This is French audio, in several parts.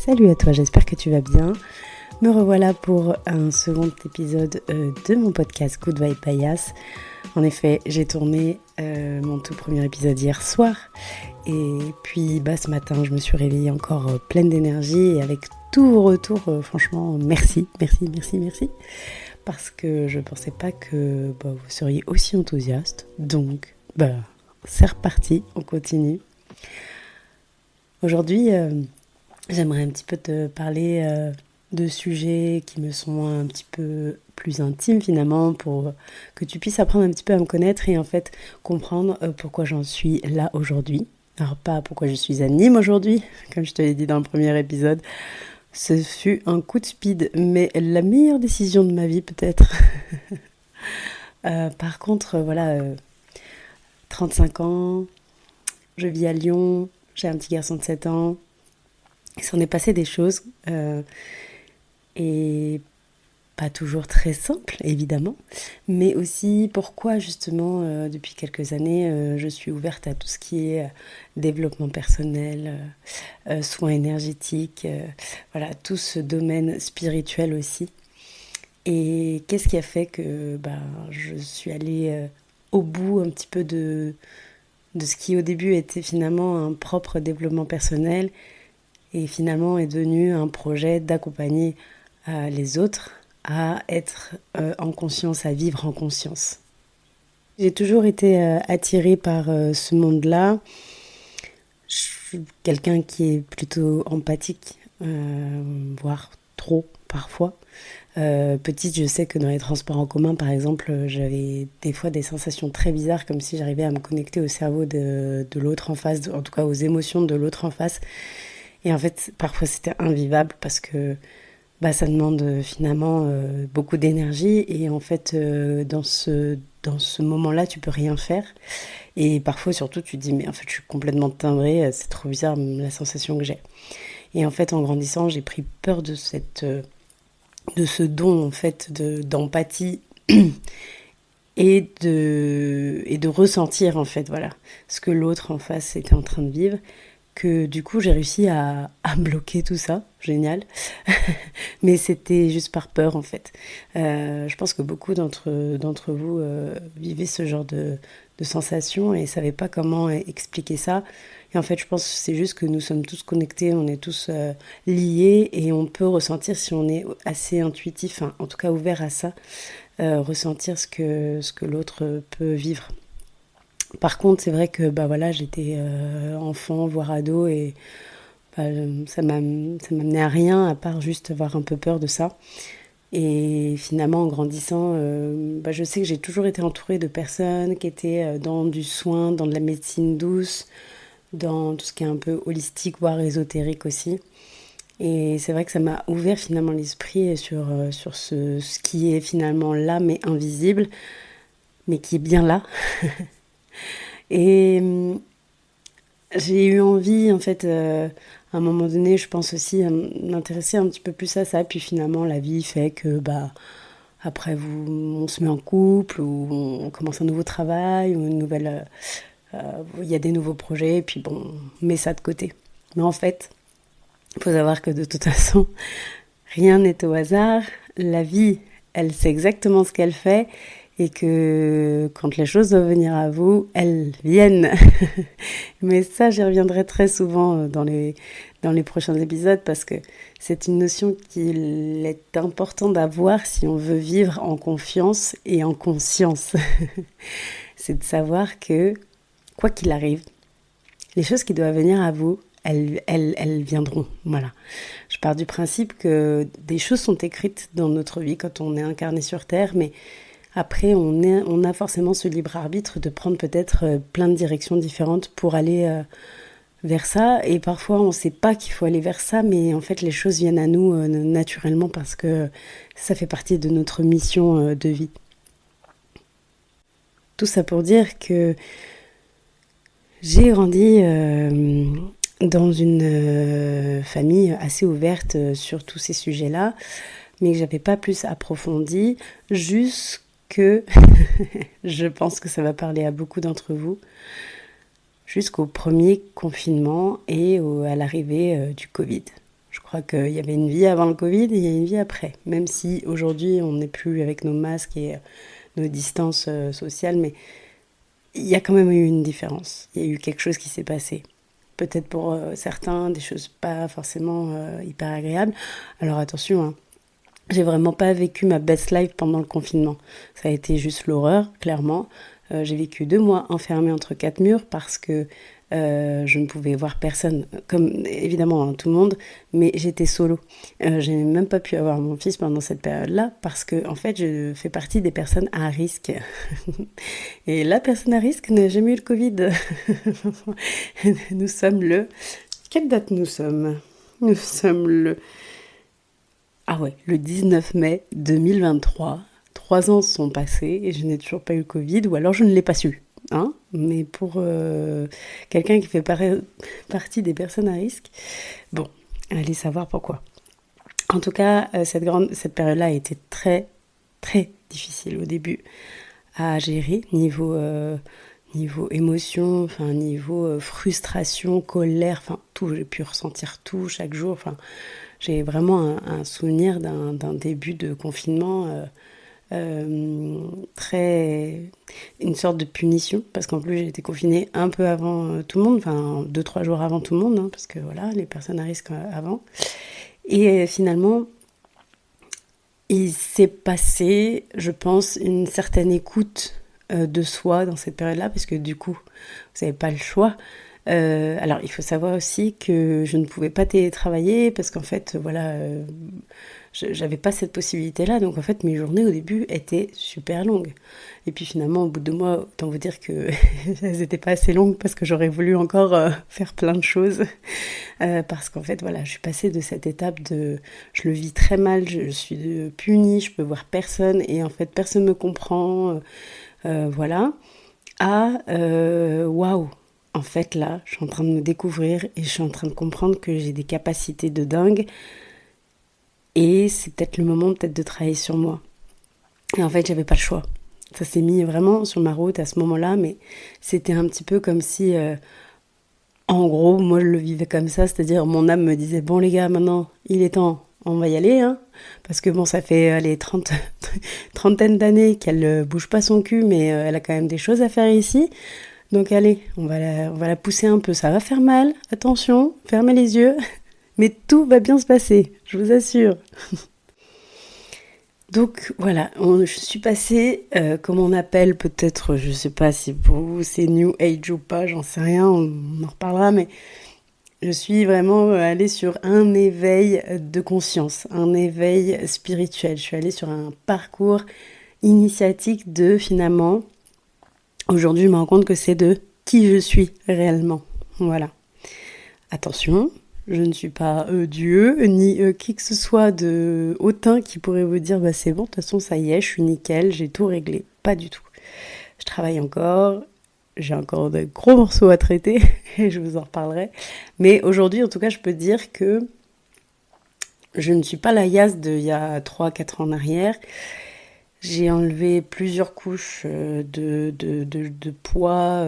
Salut à toi, j'espère que tu vas bien. Me revoilà pour un second épisode de mon podcast Good Vibe by Yas. En effet, j'ai tourné mon tout premier épisode hier soir. Et puis ce matin, je me suis réveillée encore pleine d'énergie et avec tous vos retours, franchement, merci. Parce que je ne pensais pas que vous seriez aussi enthousiaste. Donc, c'est reparti, on continue. Aujourd'hui, j'aimerais un petit peu te parler de sujets qui me sont un petit peu plus intimes finalement pour que tu puisses apprendre un petit peu à me connaître et en fait comprendre pourquoi j'en suis là aujourd'hui. Alors pas pourquoi je suis à Nîmes aujourd'hui, comme je te l'ai dit dans le premier épisode. Ce fut un coup de speed, mais la meilleure décision de ma vie peut-être. Par contre, 35 ans, je vis à Lyon, j'ai un petit garçon de 7 ans. Il s'en est passé des choses et pas toujours très simples, évidemment, mais aussi pourquoi justement depuis quelques années je suis ouverte à tout ce qui est développement personnel, soins énergétiques, tout ce domaine spirituel aussi. Et qu'est-ce qui a fait que je suis allée au bout un petit peu de ce qui au début était finalement un propre développement personnel et finalement est devenu un projet d'accompagner les autres à être en conscience, à vivre en conscience. J'ai toujours été attirée par ce monde-là. Je suis quelqu'un qui est plutôt empathique, voire trop parfois. Petite, je sais que dans les transports en commun, par exemple, j'avais des fois des sensations très bizarres, comme si j'arrivais à me connecter au cerveau de l'autre en face, en tout cas aux émotions de l'autre en face. Et en fait, parfois c'était invivable parce que ça demande finalement beaucoup d'énergie et en fait dans ce moment-là tu peux rien faire et parfois surtout tu te dis mais en fait je suis complètement timbrée, c'est trop bizarre la sensation que j'ai. Et en fait en grandissant j'ai pris peur de ce don en fait d'empathie et de ressentir en fait ce que l'autre en face était en train de vivre, que du coup j'ai réussi à bloquer tout ça, génial. Mais c'était juste par peur en fait. Je pense que beaucoup d'entre vous vivaient ce genre de sensations et ne savaient pas comment expliquer ça. Et en fait je pense que c'est juste que nous sommes tous connectés, on est tous liés et on peut ressentir, si on est assez intuitif, en tout cas ouvert à ça, ressentir ce que l'autre peut vivre. Par contre, c'est vrai que j'étais enfant, voire ado, et ça m'amenait à rien à part juste avoir un peu peur de ça. Et finalement, en grandissant, je sais que j'ai toujours été entourée de personnes qui étaient dans du soin, dans de la médecine douce, dans tout ce qui est un peu holistique, voire ésotérique aussi. Et c'est vrai que ça m'a ouvert finalement l'esprit sur ce qui est finalement là, mais invisible, mais qui est bien là. Et j'ai eu envie, en fait, à un moment donné, je pense aussi à m'intéresser un petit peu plus à ça. Puis finalement, la vie fait que, après, on se met en couple, ou on commence un nouveau travail, ou une nouvelle, il y a des nouveaux projets, et puis on met ça de côté. Mais en fait, il faut savoir que de toute façon, rien n'est au hasard. La vie, elle sait exactement ce qu'elle fait. Et que quand les choses doivent venir à vous, elles viennent. Mais ça, j'y reviendrai très souvent dans les prochains épisodes parce que c'est une notion qu'il est important d'avoir si on veut vivre en confiance et en conscience. C'est de savoir que, quoi qu'il arrive, les choses qui doivent venir à vous, elles viendront. Voilà. Je pars du principe que des choses sont écrites dans notre vie quand on est incarné sur Terre, mais après, on a forcément ce libre arbitre de prendre peut-être plein de directions différentes pour aller vers ça. Et parfois, on ne sait pas qu'il faut aller vers ça, mais en fait, les choses viennent à nous naturellement parce que ça fait partie de notre mission de vie. Tout ça pour dire que j'ai grandi dans une famille assez ouverte sur tous ces sujets-là, mais que je n'avais pas plus approfondi jusqu'à que je pense que ça va parler à beaucoup d'entre vous, jusqu'au premier confinement et à l'arrivée du Covid. Je crois qu'il y avait une vie avant le Covid et il y a une vie après. Même si aujourd'hui on n'est plus avec nos masques et nos distances sociales, mais il y a quand même eu une différence. Il y a eu quelque chose qui s'est passé. Peut-être pour certains, des choses pas forcément hyper agréables. Alors attention, hein, j'ai vraiment pas vécu ma best life pendant le confinement. Ça a été juste l'horreur, clairement. J'ai vécu 2 mois enfermée entre 4 murs parce que je ne pouvais voir personne, comme évidemment hein, tout le monde, mais j'étais solo. J'ai même pas pu avoir mon fils pendant cette période-là parce que en fait je fais partie des personnes à risque. Et la personne à risque n'a jamais eu le Covid. Nous sommes le... Quelle date nous sommes? Nous sommes le... Ah ouais, le 19 mai 2023. 3 ans sont passés et je n'ai toujours pas eu le Covid, ou alors je ne l'ai pas su. Hein, mais pour quelqu'un qui fait partie des personnes à risque, bon, allez savoir pourquoi. En tout cas, cette période-là a été très, très difficile au début à gérer, niveau émotion, enfin, niveau frustration, colère, enfin, tout, j'ai pu ressentir tout chaque jour, enfin, j'ai vraiment un souvenir d'un début de confinement très... une sorte de punition, parce qu'en plus j'ai été confinée un peu avant tout le monde, enfin 2-3 jours avant tout le monde, hein, parce que voilà, les personnes à risque avant. Et finalement, il s'est passé, je pense, une certaine écoute de soi dans cette période-là, parce que du coup, vous n'avez pas le choix. Alors, il faut savoir aussi que je ne pouvais pas télétravailler, parce qu'en fait, voilà, j'avais pas cette possibilité-là, donc en fait, mes journées au début étaient super longues. Et puis finalement, au bout de 2 mois, autant vous dire que elles n'étaient pas assez longues, parce que j'aurais voulu encore faire plein de choses. Parce qu'en fait, voilà, je suis passée de cette étape de... Je le vis très mal, je suis punie, je peux voir personne, et en fait, personne me comprend, voilà, à waouh! En fait, là, je suis en train de me découvrir et je suis en train de comprendre que j'ai des capacités de dingue. Et c'est peut-être le moment peut-être de travailler sur moi. Et en fait, j'avais pas le choix. Ça s'est mis vraiment sur ma route à ce moment-là, mais c'était un petit peu comme si, en gros, moi je le vivais comme ça, c'est-à-dire mon âme me disait, bon les gars, maintenant, il est temps, on va y aller, hein. Parce que bon, ça fait les trentaine d'années qu'elle bouge pas son cul, mais elle a quand même des choses à faire ici. Donc allez, on va la pousser un peu, ça va faire mal, attention, fermez les yeux, mais tout va bien se passer, je vous assure. Donc voilà, je suis passée, comme on appelle peut-être, je sais pas si pour vous c'est New Age ou pas, j'en sais rien, on en reparlera, mais je suis vraiment allée sur un éveil de conscience, un éveil spirituel. Je suis allée sur un parcours initiatique de finalement... Aujourd'hui, je me rends compte que c'est de qui je suis réellement. Voilà. Attention, je ne suis pas Dieu, ni qui que ce soit de hautain qui pourrait vous dire bah, c'est bon, de toute façon, ça y est, je suis nickel, j'ai tout réglé. Pas du tout. Je travaille encore, j'ai encore de gros morceaux à traiter, et je vous en reparlerai. Mais aujourd'hui, en tout cas, je peux dire que je ne suis pas la Yas d'il y a 3-4 ans en arrière. J'ai enlevé plusieurs couches de poids,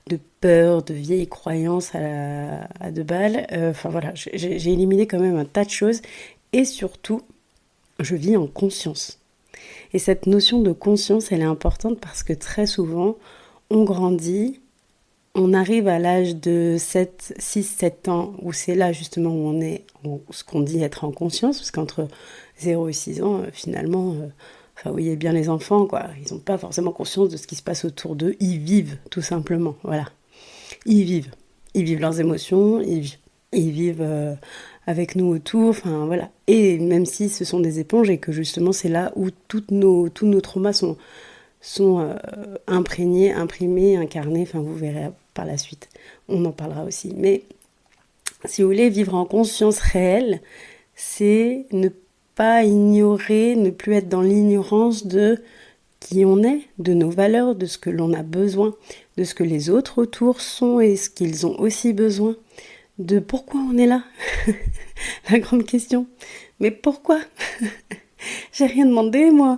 de peur, de vieilles croyances à 2 balles. Enfin voilà, j'ai éliminé quand même un tas de choses. Et surtout, je vis en conscience. Et cette notion de conscience, elle est importante parce que très souvent, on grandit, on arrive à l'âge de 6-7 ans, où c'est là justement où on est, ce qu'on dit être en conscience, parce qu'entre 0 et 6 ans, finalement... Enfin, vous voyez bien les enfants, quoi. Ils n'ont pas forcément conscience de ce qui se passe autour d'eux. Ils vivent, tout simplement. Voilà. Ils vivent. Ils vivent leurs émotions. Ils vivent avec nous autour. Enfin, voilà. Et même si ce sont des éponges et que justement, c'est là où tous nos traumas sont imprégnés, imprimés, incarnés. Enfin, vous verrez par la suite. On en parlera aussi. Mais si vous voulez vivre en conscience réelle, c'est ne pas ignorer, ne plus être dans l'ignorance de qui on est, de nos valeurs, de ce que l'on a besoin, de ce que les autres autour sont et ce qu'ils ont aussi besoin, de pourquoi on est là. La grande question. Mais pourquoi? J'ai rien demandé, moi.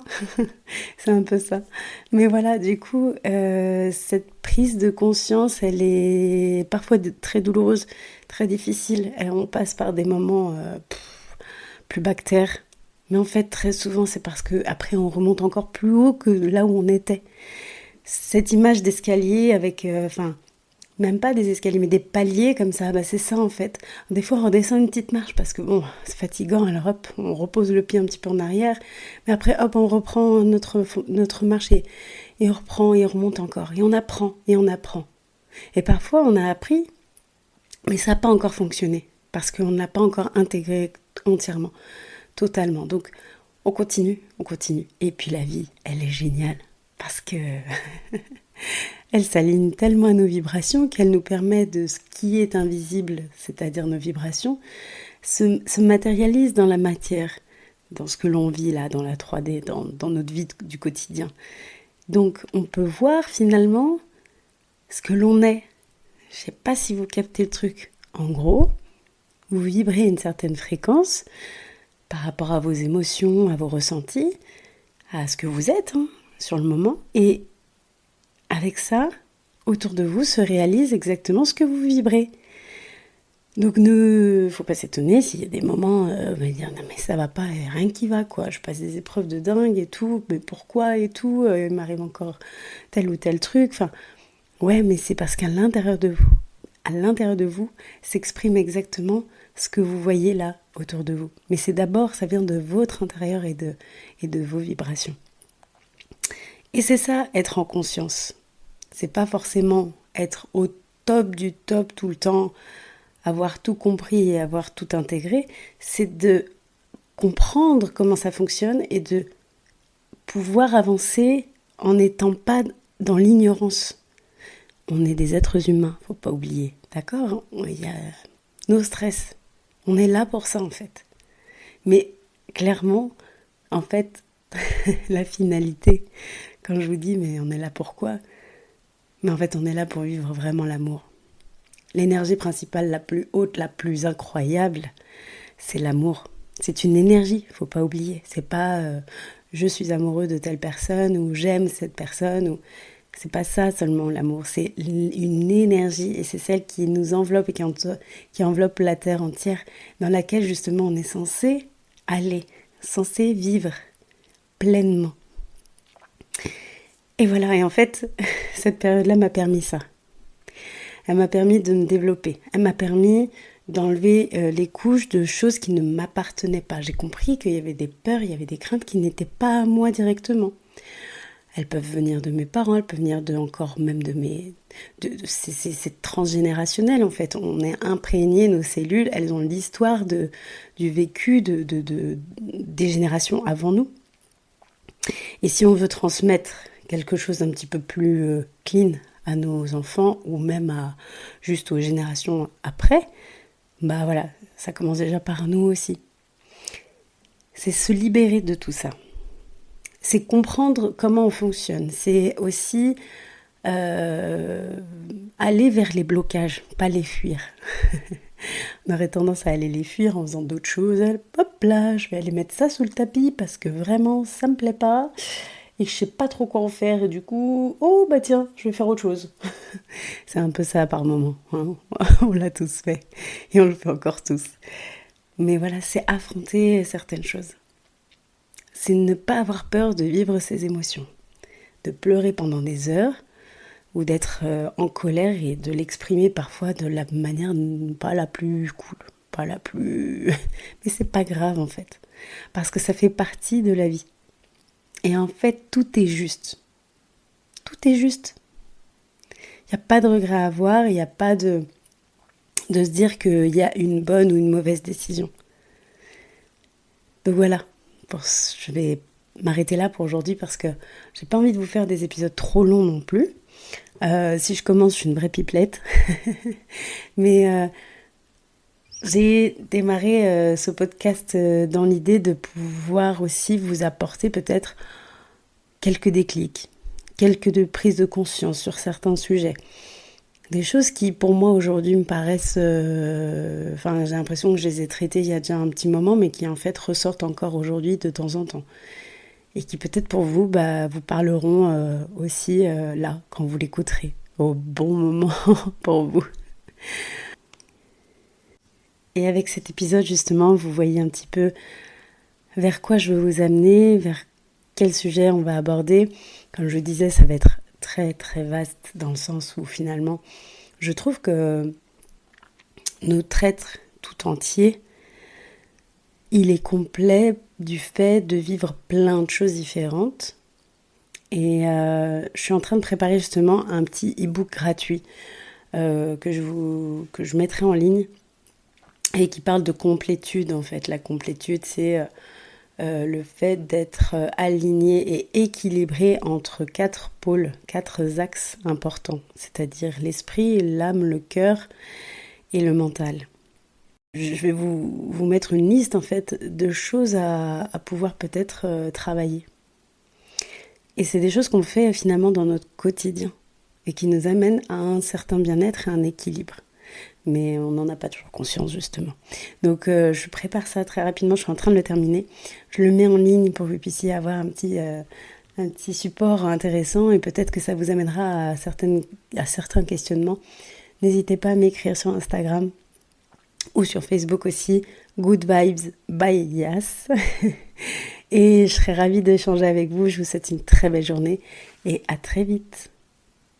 C'est un peu ça. Mais voilà, du coup, cette prise de conscience, elle est parfois très douloureuse, très difficile. On passe par des moments plus bactères. Mais en fait, très souvent, c'est parce que après, on remonte encore plus haut que là où on était. Cette image d'escalier avec, même pas des escaliers, mais des paliers comme ça, bah c'est ça en fait. Des fois, on redescend une petite marche parce que bon, c'est fatigant, alors hop, on repose le pied un petit peu en arrière, mais après, hop, on reprend notre marche et on reprend et on remonte encore. Et on apprend, et on apprend. Et parfois, on a appris, mais ça n'a pas encore fonctionné parce qu'on n'a pas encore intégré entièrement, totalement. Donc, on continue, on continue. Et puis la vie, elle est géniale parce que elle s'aligne tellement à nos vibrations qu'elle nous permet de ce qui est invisible, c'est-à-dire nos vibrations, se matérialise dans la matière, dans ce que l'on vit là, dans la 3D, dans notre vie du quotidien. Donc on peut voir finalement ce que l'on est. Je ne sais pas si vous captez le truc. En gros, vous vibrez une certaine fréquence par rapport à vos émotions, à vos ressentis, à ce que vous êtes sur le moment. Et avec ça, autour de vous se réalise exactement ce que vous vibrez. Donc ne faut pas s'étonner s'il y a des moments on va dire non mais ça va pas, il n'y a rien qui va quoi, je passe des épreuves de dingue et tout, mais pourquoi et tout, il m'arrive encore tel ou tel truc, enfin ouais mais c'est parce qu'à l'intérieur de vous s'exprime exactement ce que vous voyez là autour de vous. Mais c'est d'abord, ça vient de votre intérieur et de vos vibrations. Et c'est ça, être en conscience. C'est pas forcément être au top du top tout le temps, avoir tout compris et avoir tout intégré. C'est de comprendre comment ça fonctionne et de pouvoir avancer en n'étant pas dans l'ignorance. On est des êtres humains, faut pas oublier, d'accord ? Il y a nos stress. On est là pour ça en fait. Mais clairement, en fait, la finalité, quand je vous dis mais on est là pourquoi ? Mais en fait on est là pour vivre vraiment l'amour. L'énergie principale la plus haute, la plus incroyable, c'est l'amour. C'est une énergie, faut pas oublier. C'est pas je suis amoureux de telle personne ou j'aime cette personne ou c'est pas ça seulement l'amour, c'est une énergie et c'est celle qui nous enveloppe et qui enveloppe la terre entière, dans laquelle justement on est censé aller, censé vivre pleinement. Et voilà, et en fait, cette période-là m'a permis ça. Elle m'a permis de me développer. Elle m'a permis d'enlever les couches de choses qui ne m'appartenaient pas. J'ai compris qu'il y avait des peurs, il y avait des craintes qui n'étaient pas à moi directement. Elles peuvent venir de mes parents, elles peuvent venir encore même de mes... c'est transgénérationnel en fait. On est imprégné, nos cellules, elles ont l'histoire du vécu des générations avant nous. Et si on veut transmettre quelque chose d'un petit peu plus clean à nos enfants ou même juste aux générations après, bah voilà, ça commence déjà par nous aussi. C'est se libérer de tout ça. C'est comprendre comment on fonctionne. C'est aussi aller vers les blocages, pas les fuir. On aurait tendance à aller les fuir en faisant d'autres choses. Hop là, je vais aller mettre ça sous le tapis parce que vraiment ça me plaît pas et je sais pas trop quoi en faire et du coup, oh bah tiens, je vais faire autre chose. C'est un peu ça par moment. On l'a tous fait et on le fait encore tous. Mais voilà, c'est affronter certaines choses. C'est ne pas avoir peur de vivre ses émotions, de pleurer pendant des heures ou d'être en colère et de l'exprimer parfois de la manière pas la plus cool, pas la plus... Mais c'est pas grave en fait, parce que ça fait partie de la vie. Et en fait, tout est juste. Tout est juste. Il n'y a pas de regret à avoir, il n'y a pas de se dire qu'il y a une bonne ou une mauvaise décision. Donc voilà. Je vais m'arrêter là pour aujourd'hui parce que j'ai pas envie de vous faire des épisodes trop longs non plus. Si je commence, je suis une vraie pipelette. Mais j'ai démarré ce podcast dans l'idée de pouvoir aussi vous apporter peut-être quelques déclics, quelques prises de conscience sur certains sujets. Des choses qui pour moi aujourd'hui me paraissent... Enfin, j'ai l'impression que je les ai traitées il y a déjà un petit moment, mais qui en fait ressortent encore aujourd'hui de temps en temps. Et qui peut-être pour vous, vous parleront aussi là, quand vous l'écouterez, au bon moment pour vous. Et avec cet épisode, justement, vous voyez un petit peu vers quoi je veux vous amener, vers quel sujet on va aborder. Comme je disais, ça va être très très vaste dans le sens où finalement, je trouve que notre être tout entier, il est complet du fait de vivre plein de choses différentes. Et je suis en train de préparer justement un petit e-book gratuit que je mettrai en ligne et qui parle de complétude en fait. La complétude, c'est le fait d'être aligné et équilibré entre 4 pôles, 4 axes importants, c'est-à-dire l'esprit, l'âme, le cœur et le mental. Je vais vous mettre une liste en fait de choses à pouvoir peut-être travailler. Et c'est des choses qu'on fait finalement dans notre quotidien et qui nous amènent à un certain bien-être et un équilibre. Mais on n'en a pas toujours conscience justement. Donc je prépare ça très rapidement, je suis en train de le terminer. Je le mets en ligne pour que vous puissiez avoir un petit support intéressant et peut-être que ça vous amènera à certains questionnements. N'hésitez pas à m'écrire sur Instagram ou sur Facebook aussi, Good Vibes by Yas. Et je serai ravie d'échanger avec vous. Je vous souhaite une très belle journée et à très vite.